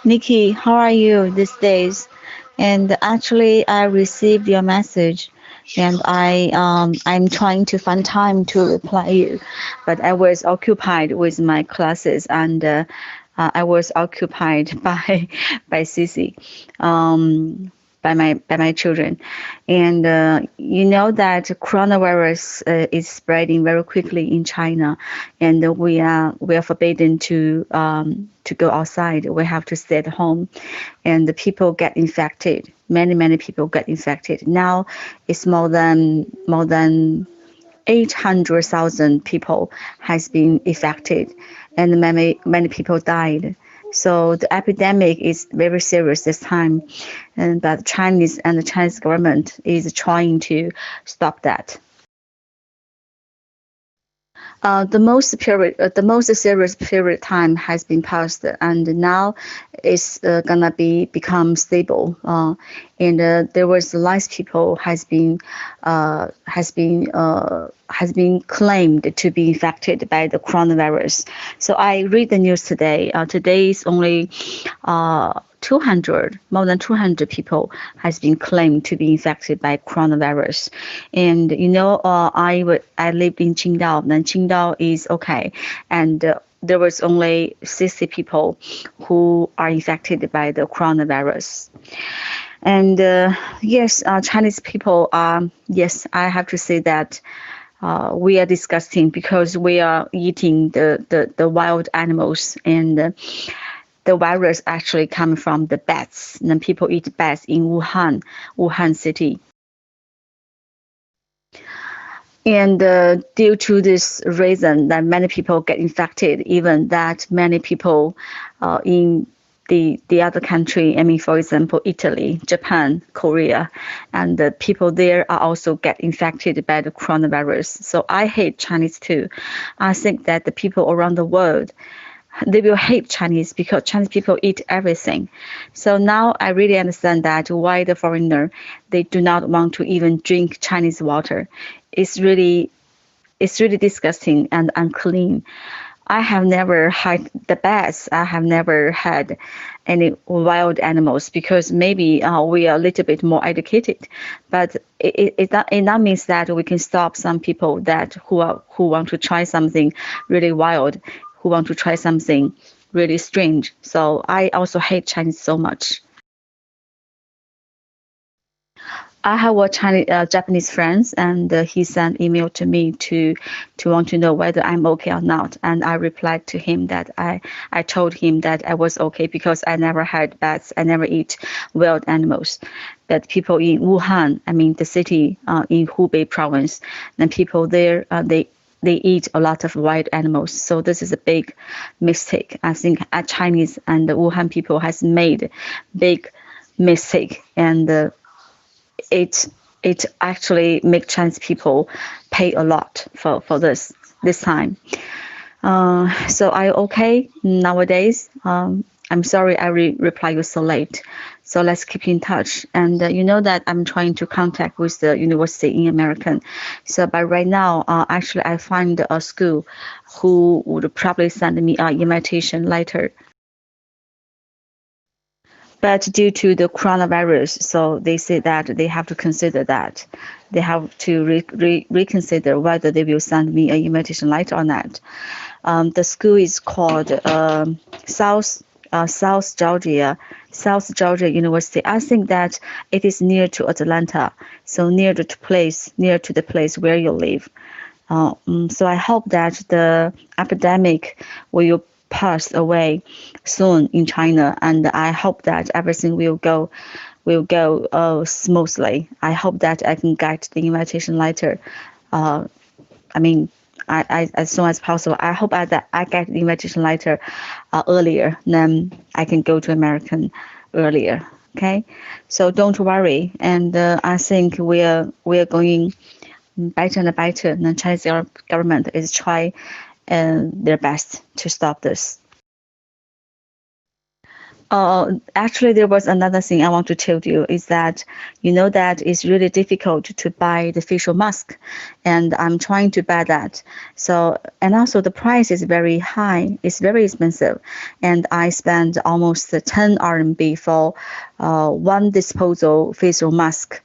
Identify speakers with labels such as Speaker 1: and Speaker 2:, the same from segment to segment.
Speaker 1: Nikki, how are you these days? And actually, I received your message, and I'm trying to find time to reply you, but I was occupied with my classes, and I was occupied by Sisi. Um, by my children, and you know that coronavirus is spreading very quickly in China, and we are forbidden to go outside. We have to stay at home, and the people get infected. Many people get infected. Now it's more than 800,000 people has been affected, and many people died. So the epidemic is very serious this time, and but the Chinese government is trying to stop that. The most serious period time has been passed, and now it's gonna become stable. And there was less people has been claimed to be infected by the coronavirus. So I read the news today. Today is only 200, more than 200 people has been claimed to be infected by coronavirus. And I lived in Qingdao, and Qingdao is okay, and there was only 60 people who are infected by the coronavirus. And yes, Chinese people are, yes, I have to say that we are disgusting because we are eating the wild animals, and the virus actually come from the bats. And then people eat bats in Wuhan city. And due to this reason, that many people get infected, even that many people in the other country, I mean, for example, Italy, Japan, Korea, and the people there are also get infected by the coronavirus. So I hate Chinese too. I think that the people around the world, they will hate Chinese because Chinese people eat everything. So now I really understand that why the foreigner, they do not want to even drink Chinese water. It's really it's really disgusting and unclean. I have never had the bats. I have never had any wild animals because maybe we are a little bit more educated. But it not means that we can stop some people that who want to try something really wild, who want to try something really strange. So I also hate Chinese so much. I have a Japanese friends, and he sent email to me to want to know whether I'm okay or not. And I replied to him that I told him that I was okay because I never had bats, I never eat wild animals. But people in Wuhan, I mean the city in Hubei province, and people there they eat a lot of wild animals. So this is a big mistake. I think Chinese and the Wuhan people has made big mistake, and it it actually make Chinese people pay a lot for this time. So I okay nowadays. I'm sorry I reply you so late. So let's keep in touch. And you know that I'm trying to contact with the university in American. So but right now, actually I find a school who would probably send me an invitation letter, but due to the coronavirus, so they say that they have to consider that. They have to reconsider whether they will send me an invitation letter or not. The school is called South South Georgia South Georgia University. I think that it is near to Atlanta, so near to the place where you live. So I hope that the epidemic will pass away soon in China, and I hope that everything will go smoothly. I hope that I can get the invitation letter. Uh, I mean, as soon as possible. I hope that I get the invitation letter earlier, then I can go to American earlier. Okay, so don't worry, and I think we are going better and better. The Chinese government is trying their best to stop this. Actually, there was another thing I want to tell you is that you know that it's really difficult to buy the facial mask, and I'm trying to buy that. So, and also the price is very high. It's very expensive, and I spent almost 10 RMB for one disposal facial mask.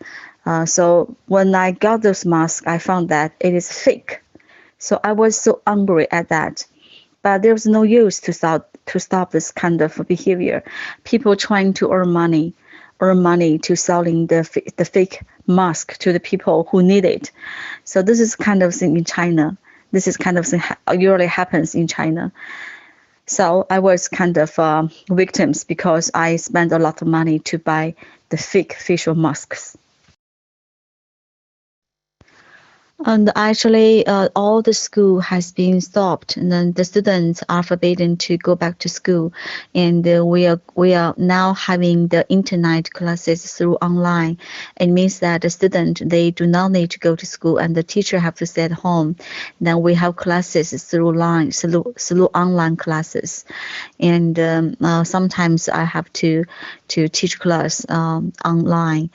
Speaker 1: So when I got those masks, I found that it is fake. So I was so angry at that. But there's no use to stop this kind of behavior. People trying to earn money to selling the fake mask to the people who need it. So this is kind of thing in China. This is kind of thing usually happens in China. So I was kind of victims because I spent a lot of money to buy the fake facial masks. And actually, all the school has been stopped, and then the students are forbidden to go back to school, and we are now having the internet classes through online. It means that the student they do not need to go to school, and the teacher have to stay at home. Then we have classes through online classes, and sometimes I have to teach class online.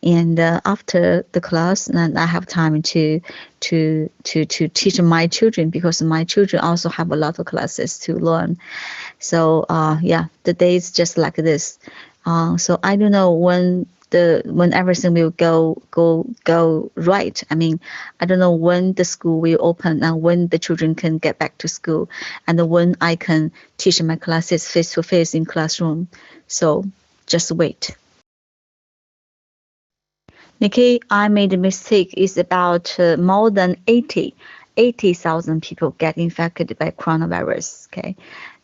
Speaker 1: And after the class, then I have time to teach my children because my children also have a lot of classes to learn. So yeah, the day is just like this. So I don't know when everything will go right. I mean, I don't know when the school will open and when the children can get back to school and when I can teach my classes face to face in classroom. So just wait. Nikki, I made a mistake. It's about more than 80,000 people get infected by coronavirus. Okay,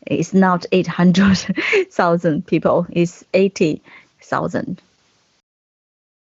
Speaker 1: it's not 800,000 people. It's 80,000.